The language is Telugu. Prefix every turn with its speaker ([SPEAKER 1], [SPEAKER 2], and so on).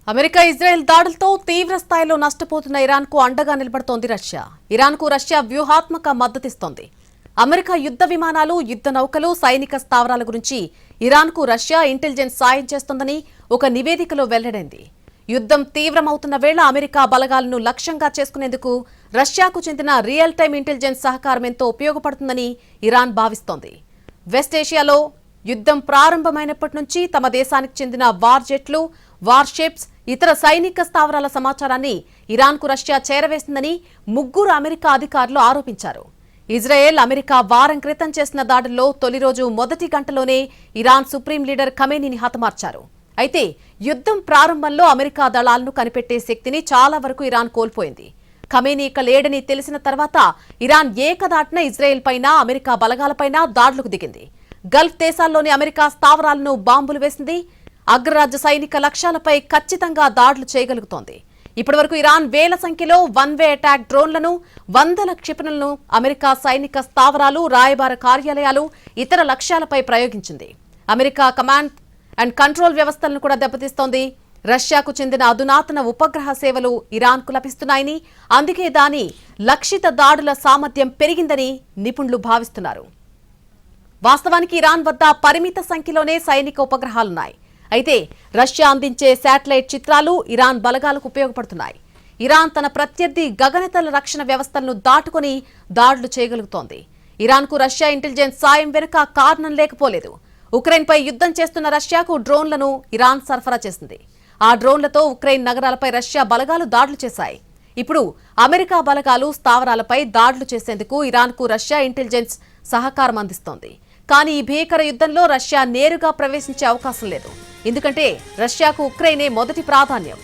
[SPEAKER 1] అమెరికా ఇజ్రాయెల్ దాడులతో తీవ్ర స్థాయిలో నష్టపోతున్న ఇరాన్కు అండగా నిలబడుతోంది రష్యా. ఇరాన్కు రష్యా వ్యూహాత్మక మద్దతిస్తోంది. అమెరికా యుద్ధ విమానాలు, యుద్ధ నౌకలు, సైనిక స్థావరాల గురించి ఇరాన్కు రష్యా ఇంటెలిజెన్స్ సాయం చేస్తోందని ఒక నివేదికలో వెల్లడైంది. యుద్ధం తీవ్రమవుతున్న వేళ అమెరికా బలగాలను లక్ష్యంగా చేసుకునేందుకు రష్యాకు చెందిన రియల్ టైమ్ ఇంటెలిజెన్స్ సహకారం ఎంతో ఉపయోగపడుతుందని ఇరాన్ భావిస్తోంది. వెస్ట్ ఏషియాలో యుద్ధం ప్రారంభమైనప్పటి నుంచి తమ దేశానికి చెందిన వార్ జెట్లు, వార్షిప్స్, ఇతర సైనిక స్థావరాల సమాచారాన్ని ఇరాన్కు రష్యా చేరవేసిందని ముగ్గురు అమెరికా అధికారులు ఆరోపించారు. ఇజ్రాయెల్, అమెరికా వారం క్రితం చేసిన దాడుల్లో తొలి రోజు మొదటి గంటలోనే ఇరాన్ సుప్రీం లీడర్ ఖమేనీని హతమార్చారు. అయితే యుద్ధం ప్రారంభంలో అమెరికా దళాలను కనిపెట్టే శక్తిని చాలా వరకు ఇరాన్ కోల్పోయింది. ఖమేనీ ఇక లేడని తెలిసిన తర్వాత ఇరాన్ ఏకదాటిన ఇజ్రాయెల్ పైన, అమెరికా బలగాలపైన దాడులకు దిగింది. గల్ఫ్ దేశాల్లోని అమెరికా స్థావరాలను బాంబులు వేసింది. అగ్రరాజ్య సైనిక లక్ష్యాలపై ఖచ్చితంగా దాడులు చేయగలుగుతోంది. ఇప్పటివరకు ఇరాన్ వేల సంఖ్యలో వన్ వే అటాక్ డ్రోన్లను, వందల క్షిపణులను అమెరికా సైనిక స్థావరాలు, రాయబార కార్యాలయాలు, ఇతర లక్ష్యాలపై ప్రయోగించింది. అమెరికా కమాండ్ అండ్ కంట్రోల్ వ్యవస్థలను కూడా దెబ్బతీస్తోంది. రష్యాకు చెందిన అధునాతన ఉపగ్రహ సేవలు ఇరాన్కు లభిస్తున్నాయని, అందుకే దాని లక్షిత దాడుల సామర్థ్యం పెరిగిందని నిపుణులు భావిస్తున్నారు. వాస్తవానికి ఇరాన్ వద్ద పరిమిత సంఖ్యలోనే సైనిక ఉపగ్రహాలున్నాయి. అయితే రష్యా అందించే శాటిలైట్ చిత్రాలు ఇరాన్ బలగాలకు ఉపయోగపడుతున్నాయి. ఇరాన్ తన ప్రత్యర్థి గగనతల రక్షణ వ్యవస్థలను దాటుకుని దాడులు చేయగలుగుతోంది. ఇరాన్కు రష్యా ఇంటెలిజెన్స్ సాయం వెనుక కారణం లేకపోలేదు. ఉక్రెయిన్పై యుద్ధం చేస్తున్న రష్యాకు డ్రోన్లను ఇరాన్ సరఫరా చేసింది. ఆ డ్రోన్లతో ఉక్రెయిన్ నగరాలపై రష్యా బలగాలు దాడులు చేశాయి. ఇప్పుడు అమెరికా బలగాలు స్థావరాలపై దాడులు చేసేందుకు ఇరాన్కు రష్యా ఇంటెలిజెన్స్ సహకారం అందిస్తోంది. కానీ ఈ భీకర యుద్ధంలో రష్యా నేరుగా ప్రవేశించే అవకాశం లేదు. ఎందుకంటే రష్యాకు ఉక్రెయినే మొదటి ప్రాధాన్యం.